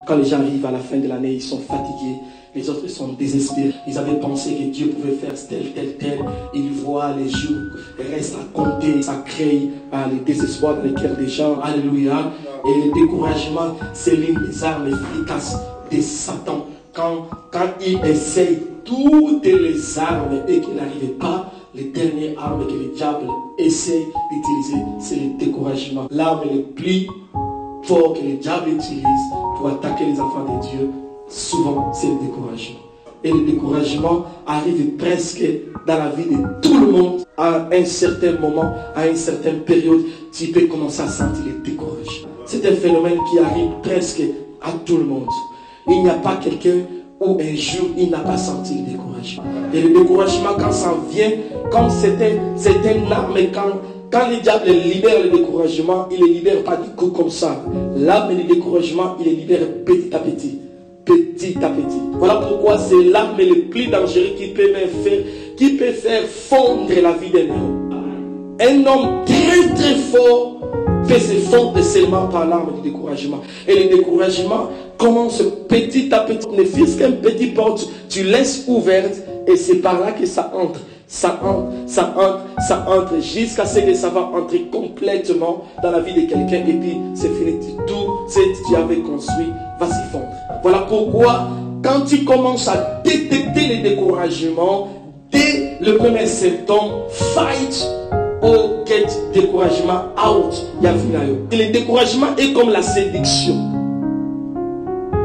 Quand les gens arrivent à la fin de l'année, ils sont fatigués. Les autres sont désespérés. Ils avaient pensé que Dieu pouvait faire tel. Ils voient les jours restent à compter. Ça crée le désespoir dans les cœurs des gens. Alléluia. Et le découragement, c'est l'une des armes efficaces de Satan. Quand il essaye toutes les armes et qu'il n'arrive pas, les dernières armes que le diable essaie d'utiliser, c'est le découragement. L'arme le plus fort que le diable utilise pour attaquer les enfants de Dieu, souvent, c'est le découragement. Et le découragement arrive presque dans la vie de tout le monde. À un certain moment, à une certaine période, tu peux commencer à sentir le découragement. C'est un phénomène qui arrive presque à tout le monde. Il n'y a pas quelqu'un où un jour il n'a pas senti le découragement. Et le découragement, quand ça vient, comme c'est un arme, quand le diable libère le découragement, il ne le libère pas du coup comme ça. L'arme du découragement, il le libère petit à petit. Petit à petit. Voilà pourquoi c'est l'arme le plus dangereux qui peut faire fondre la vie d'un homme. Un homme très fort peut se fondre seulement par l'arme du découragement. Et le découragement commence petit à petit. Ne fût-ce qu'une petite porte, tu laisses ouverte et c'est par là que ça entre. Ça entre jusqu'à ce que ça va entrer complètement dans la vie de quelqu'un et puis c'est fini. Tout ce que tu avais construit va s'y fondre. Voilà pourquoi quand tu commences à détecter les découragements, dès le premier symptôme, fight or get découragement out. Et le découragement est comme la séduction.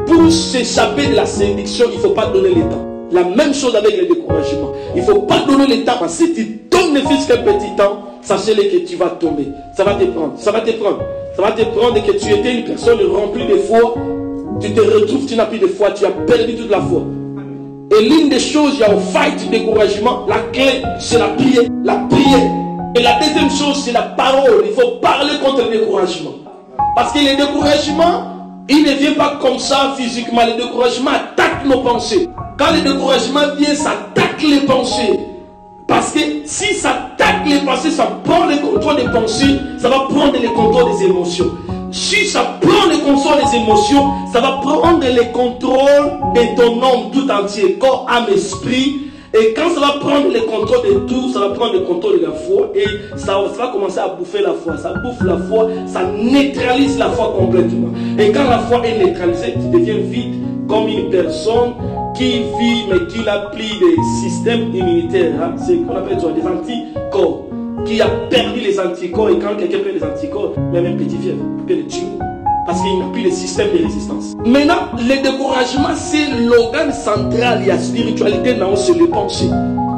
Pour s'échapper de la séduction, il ne faut pas donner le temps. La même chose avec le découragement. Il ne faut pas donner le temps. Parce que si tu donnes ne fût-ce qu'un petit temps, sachez-le que tu vas tomber. Ça va te prendre que tu étais une personne remplie de foi. Tu te retrouves, tu n'as plus de foi. Tu as perdu toute la foi. Et l'une des choses, il y a au fight du découragement. La clé, c'est la prière. La prière. Et la deuxième chose, c'est la parole. Il faut parler contre le découragement. Parce que le découragement, il ne vient pas comme ça physiquement. Le découragement attaque nos pensées. Quand le découragement vient, ça attaque les pensées. Parce que si ça attaque les pensées, ça prend le contrôle des pensées, ça va prendre le contrôle des émotions. Si ça prend le contrôle des émotions, ça va prendre le contrôle de ton homme tout entier, corps, âme, esprit. Et quand ça va prendre le contrôle de tout, ça va prendre le contrôle de la foi et ça va commencer à bouffer la foi. Ça bouffe la foi, ça neutralise la foi complètement. Et quand la foi est neutralisée, tu deviens vide comme une personne qui vit mais qui n'a plus de système immunitaire. Hein? C'est ce qu'on appelle des anticorps. Qui a perdu les anticorps et quand quelqu'un perd les anticorps, même un petit fièvre, il peut le tuer. Parce qu'il n'a plus de système de résistance. Maintenant, le découragement, c'est l'organe central. Il y a spiritualité, non, c'est les pensées.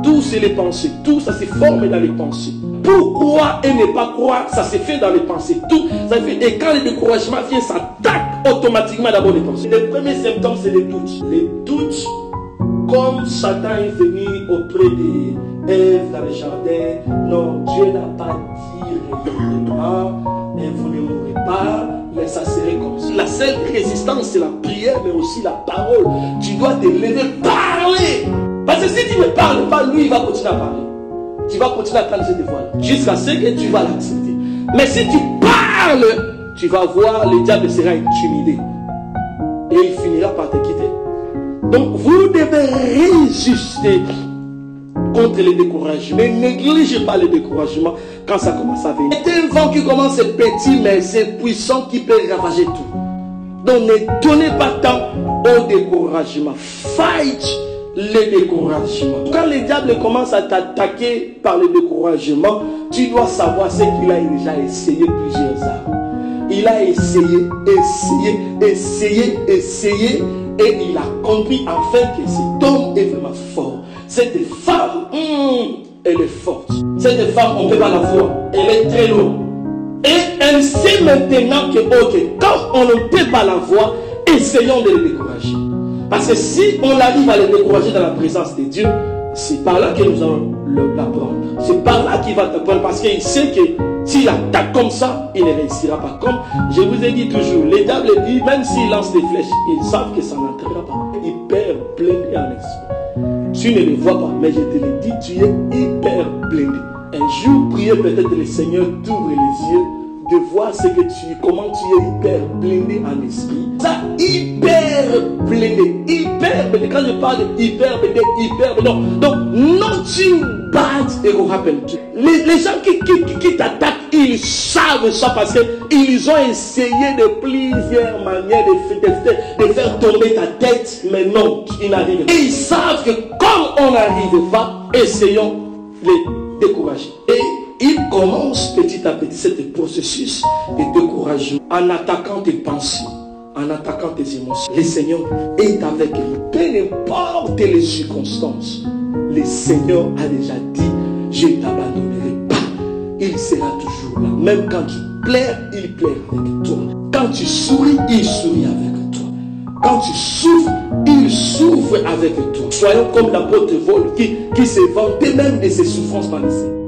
Tout, c'est les pensées. Tout, ça se forme dans les pensées. Pourquoi et ne pas croire, ça se fait dans les pensées. Tout, ça se fait. Et quand le découragement vient, ça attaque automatiquement d'abord les pensées. Le premier symptôme, c'est les doutes. Les doutes, comme Satan est venu auprès d'Ève dans le jardin. Non, Dieu n'a pas dit réellement, et vous ne mourrez pas. Mais ça serait comme ça. La seule résistance, c'est la prière, mais aussi la parole. Tu dois te lever, parler. Parce que si tu ne parles pas, lui, il va continuer à parler. Tu vas continuer à prendre ses devoirs jusqu'à ce que tu vas l'accepter. Mais si tu parles, tu vas voir, le diable sera intimidé. Et il finira par te quitter. Donc, vous devez résister contre le découragement. Ne négligez pas le découragement quand ça commence à venir. C'est un vent qui commence petit, mais c'est puissant qui peut ravager tout. Donc ne donnez pas temps au découragement. Fight le découragement. Quand le diable commence à t'attaquer par le découragement, tu dois savoir ce qu'il a déjà essayé plusieurs armes. Il a essayé, et il a compris enfin que cet homme est vraiment fort. Cette femme, elle est forte. Cette femme, on ne peut pas la voir. Elle est très lourde. Et elle sait maintenant que, ok, quand on ne peut pas la voir, essayons de le décourager. Parce que si on arrive à le décourager dans la présence de Dieu, c'est par là que nous allons l'apprendre. C'est par là qu'il va t'apprendre. Parce qu'il sait que s'il attaque comme ça, il ne réussira pas. Comme je vous ai dit toujours, les diables disent, même s'ils lancent des flèches, ils savent que ça n'entrera pas. Hyper blindé en esprit. Tu ne le vois pas, mais je te le dis, tu es hyper blindé. Un jour, priez peut-être le Seigneur t'ouvre les yeux de voir ce que comment tu es hyper blindé en esprit. Ça, hyper blindé. Hyper blindé. Quand je parle de hyper blindé, non. Donc, nothing bad will happen to you. Les gens qui t'attaquent, ils savent ça parce qu'ils ont essayé de plusieurs manières de faire tomber ta tête, mais non, ils n'arrivent pas. Et ils savent que comme on n'arrive pas, essayons de les décourager. Et il commence petit à petit ce processus de découragement en attaquant tes pensées, en attaquant tes émotions. Le Seigneur est avec lui. Peu importe les circonstances, le Seigneur a déjà dit, je ne t'abandonnerai pas. Il sera toujours là. Même quand tu pleures, il pleure avec toi. Quand tu souris, il sourit avec toi. Quand tu souffres, il souffre avec toi. Soyons comme l'apôtre Paul qui se vantait même de ses souffrances par le Seigneur.